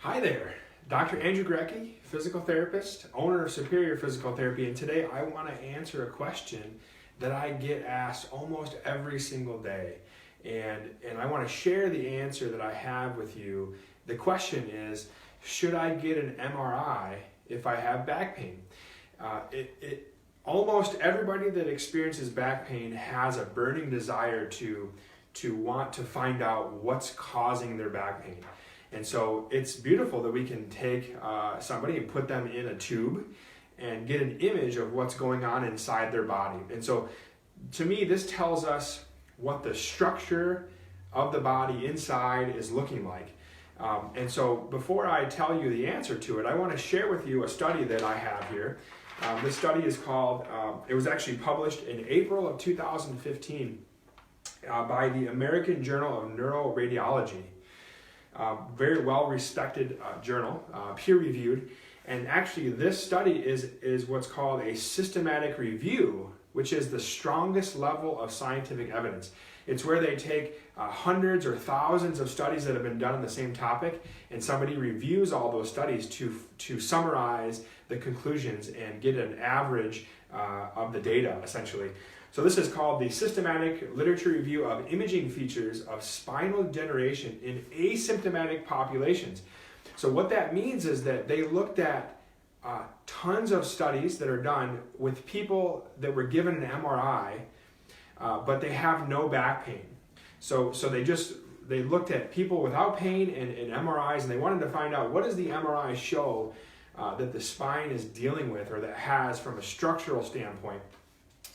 Hi there, Dr. Andrew Grecki, physical therapist, owner of Superior Physical Therapy, and today I want to answer a question that I get asked almost every single day. And I want to share the answer that I have with you. The question is, should I get an MRI if I have back pain? Almost everybody that experiences back pain has a burning desire to want to find out what's causing their back pain. And so it's beautiful that we can take somebody and put them in a tube and get an image of what's going on inside their body. And so to me, this tells us what the structure of the body inside is looking like. And so before I tell you the answer to it, I want to share with you a study that I have here. This study is called, it was actually published in April of 2015 by the American Journal of Neuroradiology. Very well-respected journal, peer-reviewed, and actually this study is what's called a systematic review, which is the strongest level of scientific evidence. It's where they take hundreds or thousands of studies that have been done on the same topic, and somebody reviews all those studies to summarize the conclusions and get an average of the data, essentially. So this is called the Systematic Literature Review of Imaging Features of Spinal Degeneration in Asymptomatic Populations. So what that means is that they looked at tons of studies that are done with people that were given an MRI, but they have no back pain. So they looked at people without pain and MRIs, and they wanted to find out, what does the MRI show that the spine is dealing with or that has from a structural standpoint.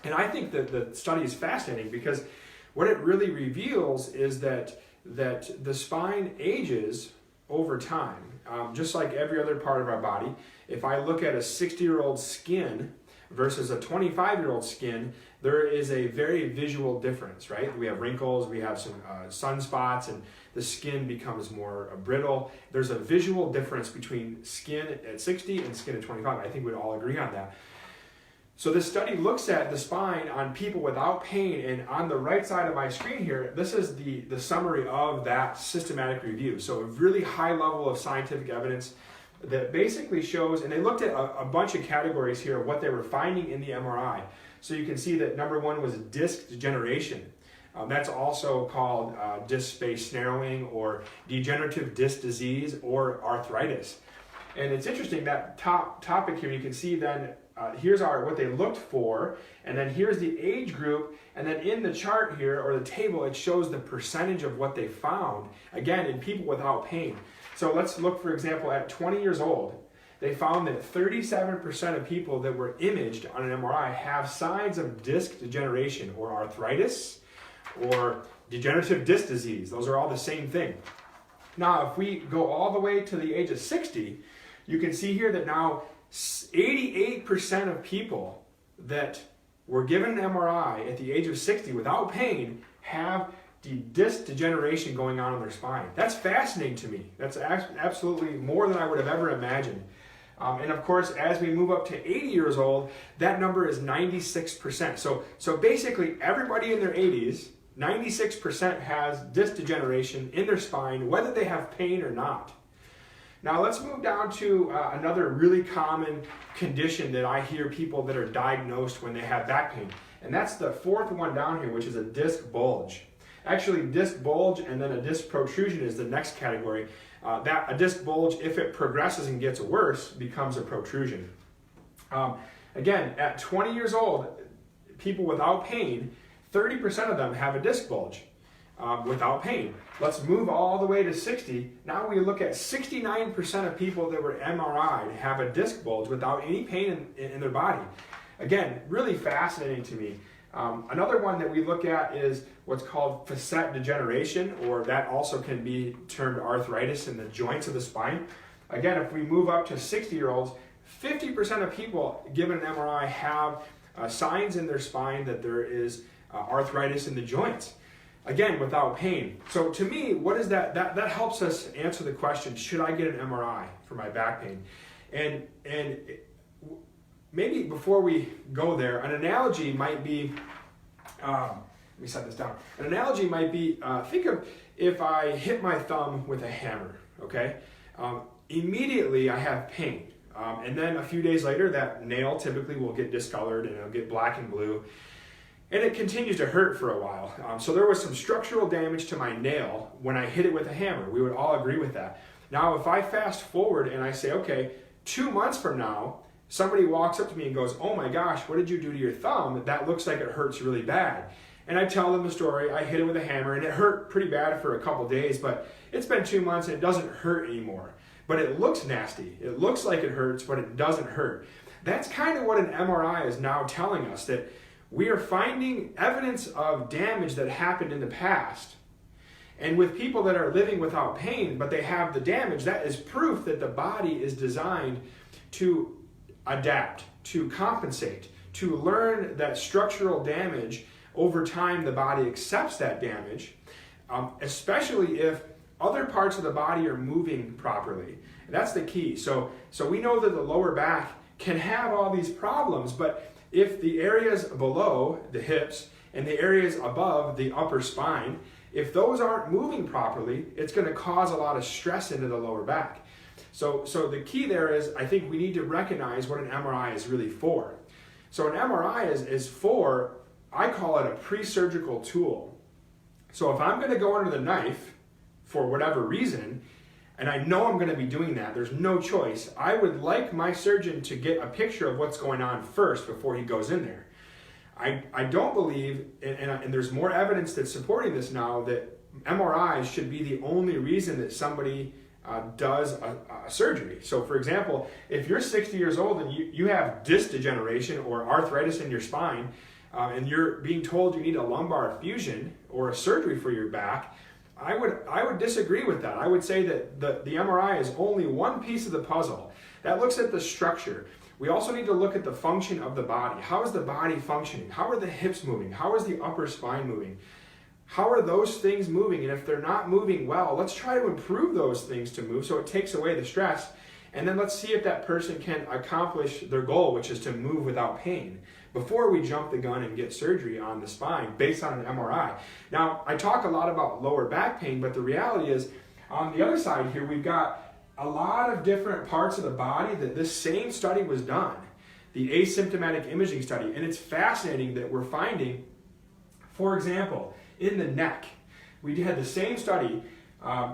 And I think that the study is fascinating because what it really reveals is that the spine ages over time, just like every other part of our body. If I look at a 60-year-old skin versus a 25-year-old skin, there is a very visual difference, right? We have wrinkles, we have some sunspots, and the skin becomes more brittle. There's a visual difference between skin at 60 and skin at 25. I think we'd all agree on that. So this study looks at the spine on people without pain, and on the right side of my screen here, this is the summary of that systematic review. So a really high level of scientific evidence that basically shows, and they looked at a bunch of categories here of what they were finding in the MRI. So you can see that number one was disc degeneration. That's also called disc space narrowing or degenerative disc disease or arthritis. And it's interesting, that top topic here, you can see then here's what they looked for, and then here's the age group, and then in the chart here, or the table, it shows the percentage of what they found, again, in people without pain. So let's look, for example, at 20 years old, they found that 37% of people that were imaged on an MRI have signs of disc degeneration or arthritis or degenerative disc disease. Those are all the same thing. Now, if we go all the way to the age of 60, you can see here that now 88% of people that were given an MRI at the age of 60 without pain have the disc degeneration going on in their spine. That's fascinating to me. That's absolutely more than I would have ever imagined. And of course, as we move up to 80 years old, that number is 96%. So basically, everybody in their 80s, 96% has disc degeneration in their spine, whether they have pain or not. Now let's move down to another really common condition that I hear people that are diagnosed when they have back pain. And that's the fourth one down here, which is a disc bulge. Actually, disc bulge and then a disc protrusion is the next category. A disc bulge, if it progresses and gets worse, becomes a protrusion. Again, at 20 years old, people without pain, 30% of them have a disc bulge. Without pain. Let's move all the way to 60. Now we look at 69% of people that were MRI'd have a disc bulge without any pain in their body. Again, really fascinating to me. Another one that we look at is what's called facet degeneration, or that also can be termed arthritis in the joints of the spine. Again, if we move up to 60-year-olds, 50% of people given an MRI have signs in their spine that there is arthritis in the joints. Again, without pain. So to me, what is that? That helps us answer the question, should I get an MRI for my back pain? And maybe before we go there, an analogy might be, let me set this down. An analogy might be, think of if I hit my thumb with a hammer, okay? immediately I have pain. And then a few days later, that nail typically will get discolored and it'll get black and blue. And it continues to hurt for a while. So there was some structural damage to my nail when I hit it with a hammer. We would all agree with that. Now, if I fast forward and I say, okay, 2 months from now, somebody walks up to me and goes, oh my gosh, what did you do to your thumb? That looks like it hurts really bad. And I tell them the story. I hit it with a hammer and it hurt pretty bad for a couple days, but it's been 2 months and it doesn't hurt anymore. But it looks nasty. It looks like it hurts, but it doesn't hurt. That's kind of what an MRI is now telling us, that we are finding evidence of damage that happened in the past. And with people that are living without pain, but they have the damage, that is proof that the body is designed to adapt, to compensate, to learn that structural damage. Over time, the body accepts that damage, especially if other parts of the body are moving properly. And that's the key. So we know that the lower back can have all these problems, but if the areas below the hips and the areas above the upper spine, if those aren't moving properly, it's going to cause a lot of stress into the lower back. So the key there is, I think we need to recognize what an MRI is really for. So an MRI is for, I call it a pre-surgical tool. So if I'm going to go under the knife for whatever reason, and I know I'm going to be doing that, there's no choice, I would like my surgeon to get a picture of what's going on first before he goes in there. I don't believe, and there's more evidence that's supporting this now, that MRIs should be the only reason that somebody does a surgery. So for example, if you're 60 years old and you have disc degeneration or arthritis in your spine, and you're being told you need a lumbar fusion or a surgery for your back, I would disagree with that. I would say that the MRI is only one piece of the puzzle. That looks at the structure. We also need to look at the function of the body. How is the body functioning? How are the hips moving? How is the upper spine moving? How are those things moving? And if they're not moving well, let's try to improve those things to move so it takes away the stress. And then let's see if that person can accomplish their goal, which is to move without pain, before we jump the gun and get surgery on the spine based on an MRI. Now, I talk a lot about lower back pain, but the reality is, on the other side here, we've got a lot of different parts of the body that this same study was done, the asymptomatic imaging study. And it's fascinating that we're finding, for example, in the neck, we had the same study.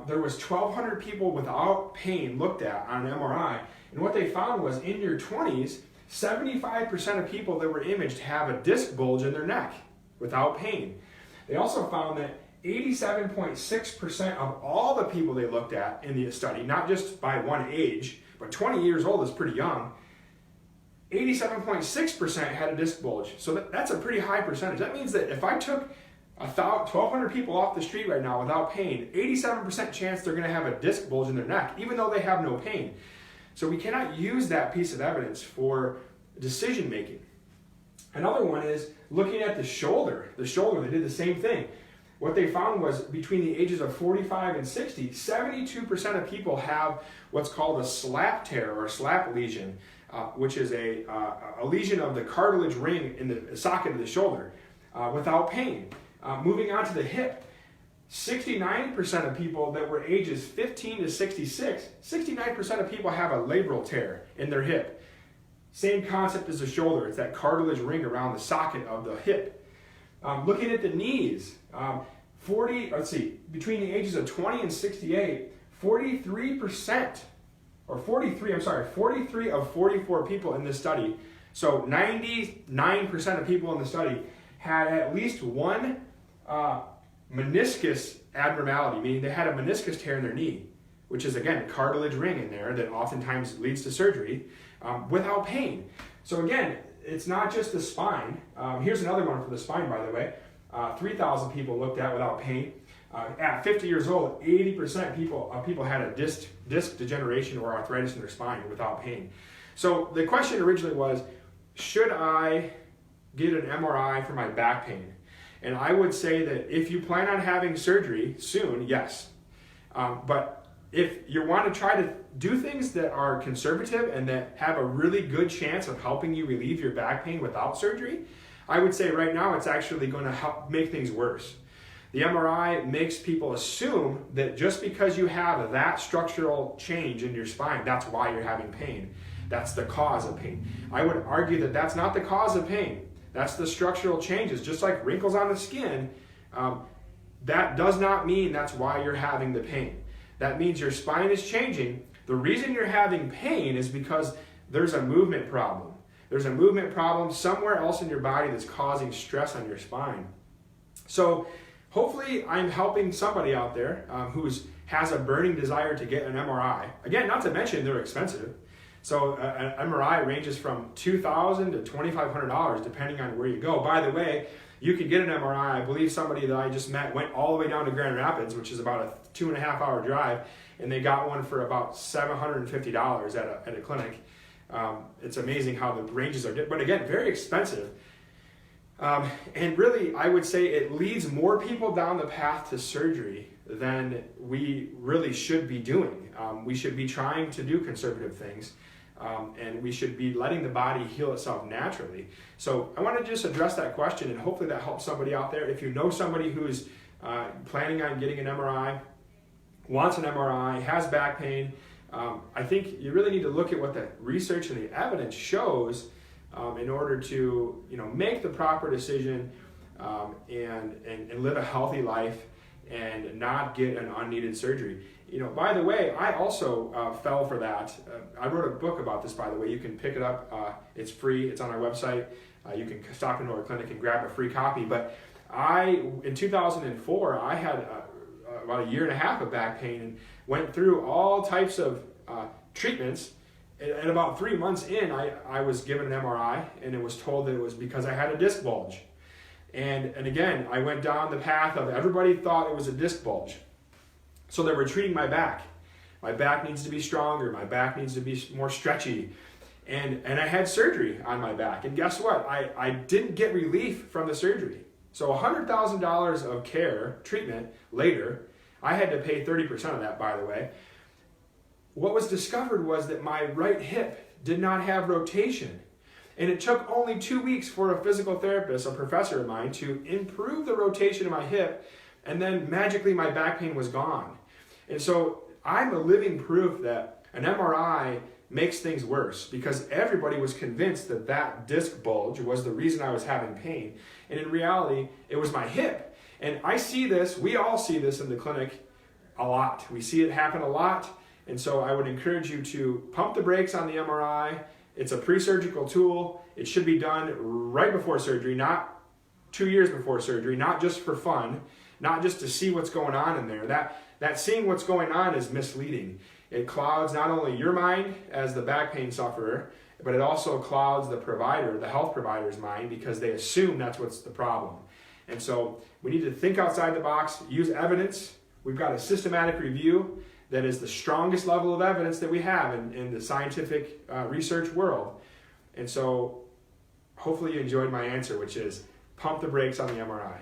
There was 1,200 people without pain looked at on an MRI. And what they found was in your 20s, 75% of people that were imaged have a disc bulge in their neck without pain. They also found that 87.6% of all the people they looked at in the study, not just by one age, but 20 years old is pretty young, 87.6% had a disc bulge. So that's a pretty high percentage. That means that if I took 1,200 people off the street right now without pain, 87% chance they're going to have a disc bulge in their neck, even though they have no pain. So we cannot use that piece of evidence for decision making. Another one is looking at the shoulder. The shoulder, they did the same thing. What they found was between the ages of 45 and 60, 72% of people have what's called a slap tear or slap lesion, which is a lesion of the cartilage ring in the socket of the shoulder without pain. Moving on to the hip, 69% of people that were ages 15 to 66, 69% of people have a labral tear in their hip. Same concept as the shoulder. It's that cartilage ring around the socket of the hip. Looking at the knees, between the ages of 20 and 68, 43 of 44 people in this study, so 99% of people in the study had at least one meniscus abnormality, meaning they had a meniscus tear in their knee, which is, again, a cartilage ring in there that oftentimes leads to surgery without pain. So again, it's not just the spine. Here's another one for the spine, by the way. 3,000 people looked at without pain. At 50 years old, 80% of people had a disc degeneration or arthritis in their spine without pain. So the question originally was, should I get an MRI for my back pain? And I would say that if you plan on having surgery soon, yes. But if you want to try to do things that are conservative and that have a really good chance of helping you relieve your back pain without surgery, I would say right now it's actually going to help make things worse. The MRI makes people assume that just because you have that structural change in your spine, that's why you're having pain. That's the cause of pain. I would argue that that's not the cause of pain. That's the structural changes, just like wrinkles on the skin. That does not mean that's why you're having the pain. That means your spine is changing. The reason you're having pain is because there's a movement problem. There's a movement problem somewhere else in your body that's causing stress on your spine. So hopefully I'm helping somebody out there who has a burning desire to get an MRI. Again, not to mention they're expensive. So an MRI ranges from $2,000 to $2,500 depending on where you go. By the way, you can get an MRI. I believe somebody that I just met went all the way down to Grand Rapids, which is about a 2.5-hour drive, and they got one for about $750 at a clinic. It's amazing how the ranges are different, but again, very expensive. And really, I would say it leads more people down the path to surgery than we really should be doing. We should be trying to do conservative things, and we should be letting the body heal itself naturally. So I want to just address that question, and hopefully that helps somebody out there. If you know somebody who's planning on getting an MRI, wants an MRI, has back pain, I think you really need to look at what the research and the evidence shows in order to make the proper decision and live a healthy life and not get an unneeded surgery. By the way, I also fell for that. I wrote a book about this, by the way. You can pick it up. It's free. It's on our website. You can stop into our clinic and grab a free copy. But in 2004, I had about 1.5 years of back pain and went through all types of treatments. And about 3 months in, I was given an MRI, and it was told that it was because I had a disc bulge. And again, I went down the path of everybody thought it was a disc bulge. So they were treating my back. My back needs to be stronger. My back needs to be more stretchy. And I had surgery on my back. And guess what? I didn't get relief from the surgery. So $100,000 of treatment later, I had to pay 30% of that, by the way. What was discovered was that my right hip did not have rotation. And it took only 2 weeks for a physical therapist, a professor of mine, to improve the rotation of my hip, and then magically my back pain was gone. And so I'm a living proof that an MRI makes things worse, because everybody was convinced that that disc bulge was the reason I was having pain. And in reality, it was my hip. And I see this, we all see this in the clinic a lot. We see it happen a lot. And so I would encourage you to pump the brakes on the MRI. It's a pre-surgical tool. It should be done right before surgery, not 2 years before surgery, not just for fun, not just to see what's going on in there. That seeing what's going on is misleading. It clouds not only your mind as the back pain sufferer, but it also clouds the provider, the health provider's mind, because they assume that's what's the problem. And so we need to think outside the box, use evidence. We've got a systematic review that is the strongest level of evidence that we have in the scientific research world. And so hopefully you enjoyed my answer, which is pump the brakes on the MRI.